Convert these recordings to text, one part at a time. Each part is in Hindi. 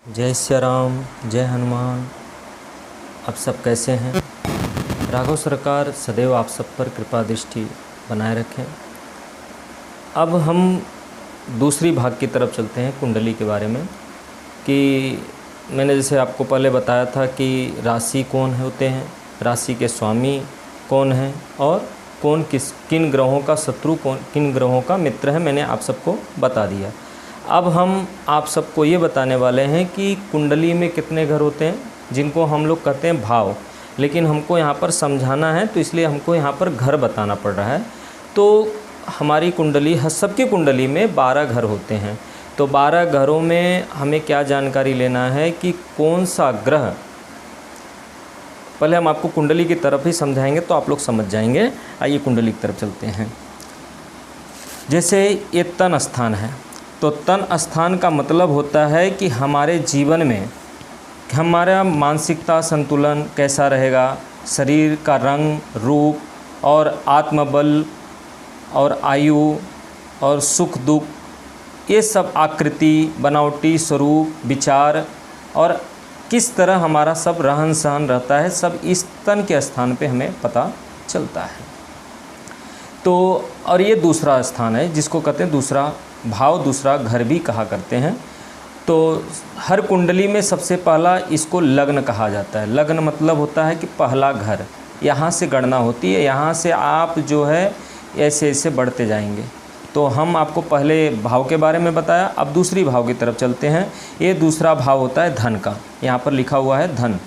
जय श्री राम, जय हनुमान। आप सब कैसे हैं? राघव सरकार सदैव आप सब पर कृपा दृष्टि बनाए रखें। अब हम दूसरी भाग की तरफ चलते हैं कुंडली के बारे में। कि मैंने जैसे आपको पहले बताया था कि राशि कौन होते हैं, राशि के स्वामी कौन हैं और कौन किन ग्रहों का शत्रु, कौन किन ग्रहों का मित्र है, मैंने आप सबको बता दिया। अब हम आप सबको ये बताने वाले हैं कि कुंडली में कितने घर होते हैं, जिनको हम लोग कहते हैं भाव। लेकिन हमको यहाँ पर समझाना है तो इसलिए हमको यहाँ पर घर बताना पड़ रहा है। तो हमारी कुंडली, सबकी कुंडली में 12 घर होते हैं। तो 12 घरों में हमें क्या जानकारी लेना है कि कौन सा ग्रह, पहले हम आपको कुंडली की तरफ ही समझाएंगे तो आप लोग समझ जाएंगे। आइए कुंडली की तरफ चलते हैं। जैसे ये तन स्थान है, तो तन स्थान का मतलब होता है कि हमारे जीवन में हमारा मानसिकता संतुलन कैसा रहेगा, शरीर का रंग रूप और आत्मबल और आयु और सुख दुख, ये सब आकृति, बनावटी स्वरूप, विचार और किस तरह हमारा सब रहन सहन रहता है, सब इस तन के स्थान पे हमें पता चलता है। तो और ये दूसरा स्थान है जिसको कहते हैं दूसरा भाव, दूसरा घर भी कहा करते हैं। तो हर कुंडली में सबसे पहला इसको लग्न कहा जाता है। लग्न मतलब होता है कि पहला घर, यहाँ से गणना होती है, यहाँ से आप जो है ऐसे ऐसे बढ़ते जाएंगे। तो हम आपको पहले भाव के बारे में बताया, अब दूसरी भाव की तरफ चलते हैं। ये दूसरा भाव होता है धन का। यहाँ पर लिखा हुआ है धन।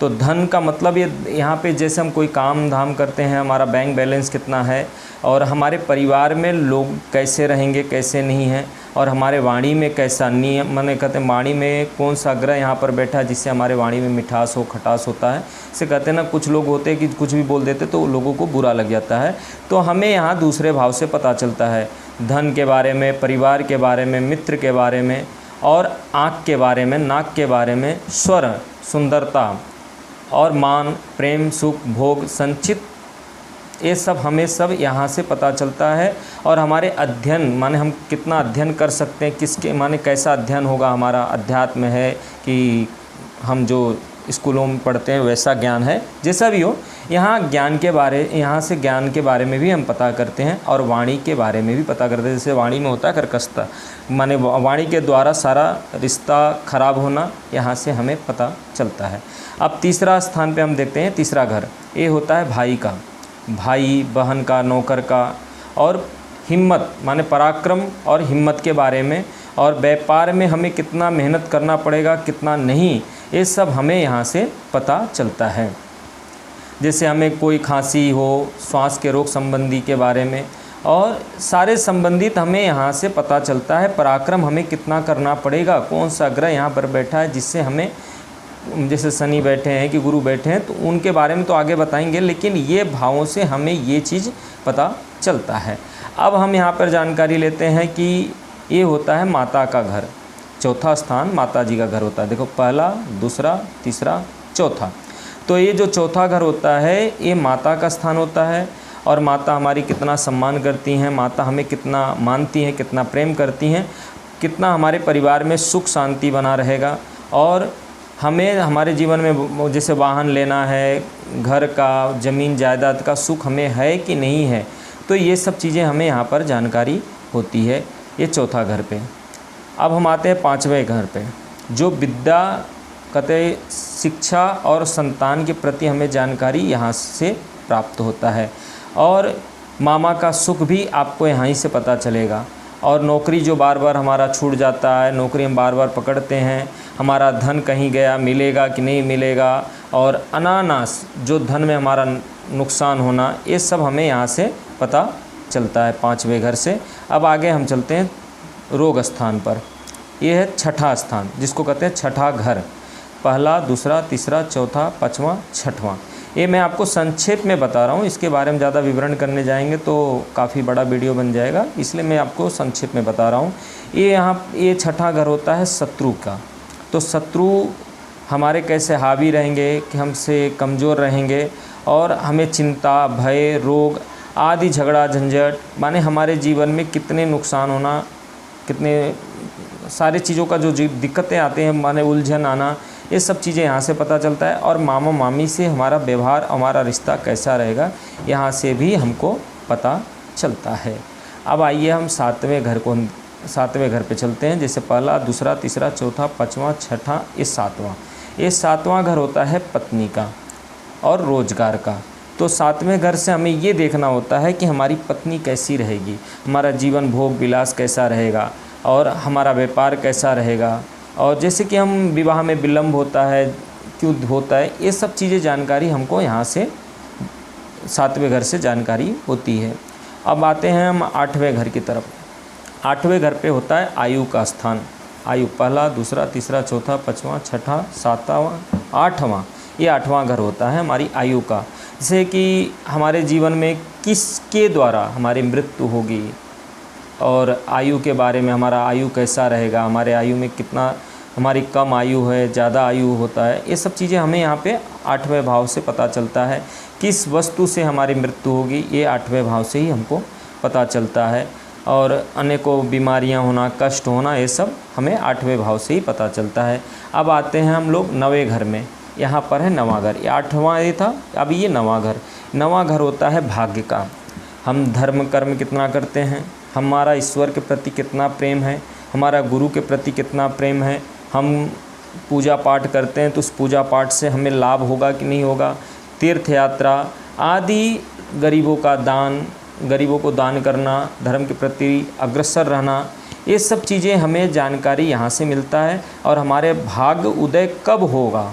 तो धन का मतलब ये यहाँ पे जैसे हम कोई काम धाम करते हैं, हमारा बैंक बैलेंस कितना है और हमारे परिवार में लोग कैसे रहेंगे कैसे नहीं हैं, और हमारे वाणी में कैसा नियम, माने कहते हैं वाणी में कौन सा ग्रह यहाँ पर बैठा है जिससे हमारे वाणी में मिठास हो, खटास होता है। इसे कहते हैं ना, कुछ लोग होते हैं कि कुछ भी बोल देते तो लोगों को बुरा लग जाता है। तो हमें यहाँ दूसरे भाव से पता चलता है धन के बारे में, परिवार के बारे में, मित्र के बारे में, और आँख के बारे में, नाक के बारे में, स्वर, सुंदरता और मान, प्रेम, सुख, भोग, संचित, ये सब हमें सब यहाँ से पता चलता है। और हमारे अध्ययन, माने हम कितना अध्ययन कर सकते हैं, किसके माने कैसा अध्ययन होगा, हमारा अध्यात्म है कि हम जो स्कूलों में पढ़ते हैं वैसा ज्ञान है, जैसा भी हो, यहाँ ज्ञान के बारे, यहाँ से ज्ञान के बारे में भी हम पता करते हैं और वाणी के बारे में भी पता करते हैं। जैसे वाणी में होता है कर्कशता, माने वाणी के द्वारा सारा रिश्ता खराब होना, यहाँ से हमें पता चलता है। अब तीसरा स्थान पे हम देखते हैं, तीसरा घर ये होता है भाई का, भाई बहन का, नौकर का, और हिम्मत माने पराक्रम और हिम्मत के बारे में, और व्यापार में हमें कितना मेहनत करना पड़ेगा कितना नहीं, ये सब हमें यहाँ से पता चलता है। जैसे हमें कोई खांसी हो, श्वास के रोग संबंधी के बारे में, और सारे संबंधित हमें यहाँ से पता चलता है। पराक्रम हमें कितना करना पड़ेगा, कौन सा ग्रह यहाँ पर बैठा है जिससे हमें, जैसे शनि बैठे हैं कि गुरु बैठे हैं, तो उनके बारे में तो आगे बताएंगे, लेकिन ये भावों से हमें ये चीज़ पता चलता है। अब हम यहाँ पर जानकारी लेते हैं कि ये होता है माता का घर। चौथा स्थान माता जी का घर होता है। देखो, पहला, दूसरा, तीसरा, चौथा। तो ये जो चौथा घर होता है ये माता का स्थान होता है। और माता हमारी कितना सम्मान करती हैं, माता हमें कितना मानती हैं, कितना प्रेम करती हैं, कितना हमारे परिवार में सुख शांति बना रहेगा। और हमें हमारे जीवन में जैसे वाहन लेना है, घर का, ज़मीन जायदाद का सुख हमें है कि नहीं है, तो ये सब चीज़ें हमें यहाँ पर जानकारी होती है, ये चौथा घर पे। अब हम आते हैं पाँचवें घर पे, जो विद्या कहते शिक्षा और संतान के प्रति हमें जानकारी यहाँ से प्राप्त होता है। और मामा का सुख भी आपको यहाँ ही से पता चलेगा। और नौकरी जो बार बार हमारा छूट जाता है, नौकरी हम बार बार पकड़ते हैं, हमारा धन कहीं गया, मिलेगा कि नहीं मिलेगा, और अनानास जो धन में हमारा नुकसान होना, ये सब हमें यहाँ से पता चलता है पाँचवें घर से। अब आगे हम चलते हैं रोग स्थान पर। ये है छठा स्थान जिसको कहते हैं छठा घर। पहला, दूसरा, तीसरा, चौथा, पाँचवा, छठवां। ये मैं आपको संक्षेप में बता रहा हूँ, इसके बारे में ज़्यादा विवरण करने जाएंगे तो काफ़ी बड़ा वीडियो बन जाएगा, इसलिए मैं आपको संक्षेप में बता रहा हूँ। ये छठा घर होता है शत्रु का। तो शत्रु हमारे कैसे हावी रहेंगे कि हमसे कमज़ोर रहेंगे, और हमें चिंता, भय, रोग आदि, झगड़ा झंझट, माने हमारे जीवन में कितने नुकसान होना, कितने सारी चीज़ों का जो दिक्कतें आते हैं, माने उलझन आना, ये सब चीज़ें यहाँ से पता चलता है। और मामा मामी से हमारा व्यवहार, हमारा रिश्ता कैसा रहेगा, यहाँ से भी हमको पता चलता है। अब आइए हम सातवें घर पे चलते हैं। जैसे पहला, दूसरा, तीसरा, चौथा, पाँचवा, छठा, ये सातवां। ये सातवां घर होता है पत्नी का और रोजगार का। तो सातवें घर से हमें ये देखना होता है कि हमारी पत्नी कैसी रहेगी, हमारा जीवन भोग विलास कैसा रहेगा और हमारा व्यापार कैसा रहेगा। और जैसे कि हम विवाह में विलम्ब होता है, क्यों होता है, ये सब चीज़ें जानकारी हमको यहाँ से सातवें घर से जानकारी होती है। अब आते हैं हम आठवें घर की तरफ। आठवें घर पे होता है आयु का स्थान। आयु, पहला, दूसरा, तीसरा, चौथा, पाँचवा, छठा, सातवां, आठवां, ये आठवां घर होता है हमारी आयु का। जैसे कि हमारे जीवन में किसके द्वारा हमारी मृत्यु होगी और आयु के बारे में, हमारा आयु कैसा रहेगा, हमारे आयु में कितना, हमारी कम आयु है, ज़्यादा आयु होता है, ये सब चीज़ें हमें यहाँ पे आठवें भाव से पता चलता है। किस वस्तु से हमारी मृत्यु होगी, ये आठवें भाव से ही हमको पता चलता है। और अनेकों बीमारियां होना, कष्ट होना, ये सब हमें आठवें भाव से ही पता चलता है। अब आते हैं हम लोग नवें घर में। यहाँ पर है नवां घर, ये आठवां ये था, अब ये नवां घर। नवां घर होता है भाग्य का। हम धर्म कर्म कितना करते हैं, हमारा ईश्वर के प्रति कितना प्रेम है, हमारा गुरु के प्रति कितना प्रेम है, हम पूजा पाठ करते हैं तो उस पूजा पाठ से हमें लाभ होगा कि नहीं होगा, तीर्थ यात्रा आदि, गरीबों का दान, गरीबों को दान करना, धर्म के प्रति अग्रसर रहना, ये सब चीज़ें हमें जानकारी यहाँ से मिलता है। और हमारे भाग्य उदय कब होगा,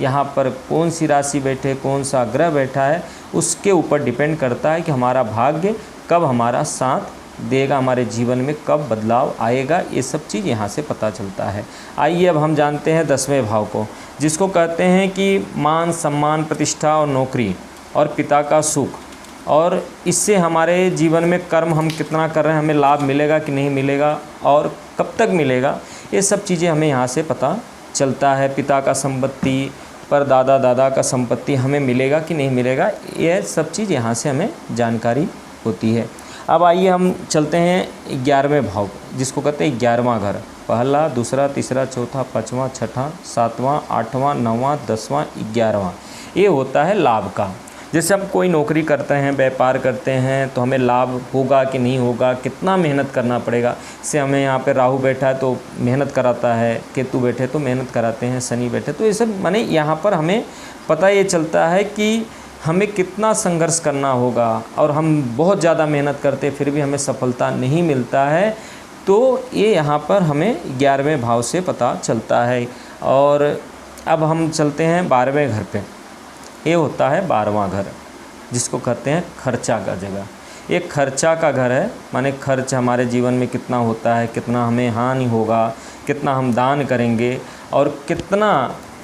यहाँ पर कौन सी राशि बैठे, कौन सा ग्रह बैठा है, उसके ऊपर डिपेंड करता है कि हमारा भाग्य कब हमारा साथ देगा, हमारे जीवन में कब बदलाव आएगा, ये सब चीज़ यहाँ से पता चलता है। आइए अब हम जानते हैं 10वें भाव को, जिसको कहते हैं कि मान सम्मान, प्रतिष्ठा और नौकरी और पिता का सुख। और इससे हमारे जीवन में कर्म हम कितना कर रहे हैं, हमें लाभ मिलेगा कि नहीं मिलेगा और कब तक मिलेगा, ये सब चीज़ें हमें यहाँ से पता चलता है। पिता का संपत्ति, पर दादा का संपत्ति हमें मिलेगा कि नहीं मिलेगा, ये सब चीज़ यहाँ से हमें जानकारी होती है। अब आइए हम चलते हैं 11वें भाव, जिसको कहते हैं 11वां घर। पहला, दूसरा, तीसरा, चौथा, पाँचवा, छठा, सातवां, आठवां, नौवां, 10वां, 11वां, ये होता है लाभ का। जैसे हम कोई नौकरी करते हैं, व्यापार करते हैं, तो हमें लाभ होगा कि नहीं होगा, कितना मेहनत करना पड़ेगा। इससे हमें यहाँ पे राहु बैठा है तो मेहनत कराता है, केतु बैठे तो मेहनत कराते हैं, शनि बैठे तो, ये सब माने यहाँ पर हमें पता ये चलता है कि हमें कितना संघर्ष करना होगा। और हम बहुत ज़्यादा मेहनत करते फिर भी हमें सफलता नहीं मिलता है, तो ये यहाँ पर हमें 11वें भाव से पता चलता है। और अब हम चलते हैं 12वें घर पे। ये होता है 12वां घर, जिसको कहते हैं खर्चा का जगह। ये खर्चा का घर है, माने खर्च हमारे जीवन में कितना होता है, कितना हमें हानि होगा, कितना हम दान करेंगे और कितना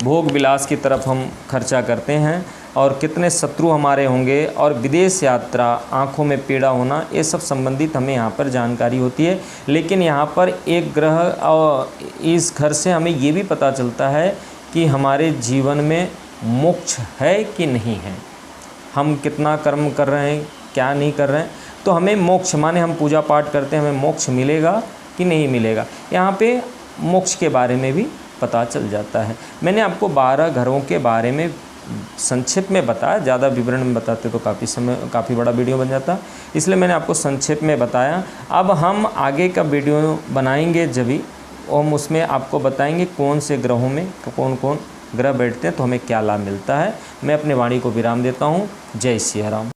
भोग विलास की तरफ हम खर्चा करते हैं और कितने शत्रु हमारे होंगे और विदेश यात्रा, आँखों में पीड़ा होना, ये सब संबंधित हमें यहाँ पर जानकारी होती है। लेकिन यहाँ पर एक ग्रह और इस घर से हमें ये भी पता चलता है कि हमारे जीवन में मोक्ष है कि नहीं है, हम कितना कर्म कर रहे हैं, क्या नहीं कर रहे हैं, तो हमें मोक्ष, माने हम पूजा पाठ करते हैं, हमें मोक्ष मिलेगा कि नहीं मिलेगा, यहाँ पे मोक्ष के बारे में भी पता चल जाता है। मैंने आपको 12 घरों के बारे में संक्षेप में बताया, ज़्यादा विवरण में बताते तो काफ़ी बड़ा वीडियो बन जाता, इसलिए मैंने आपको संक्षेप में बताया। अब हम आगे का वीडियो बनाएंगे जब भी हम उसमें आपको बताएंगे कौन से ग्रहों में कौन कौन ग्रह बैठते हैं तो हमें क्या लाभ मिलता है। मैं अपने वाणी को विराम देता हूँ। जय सिया राम।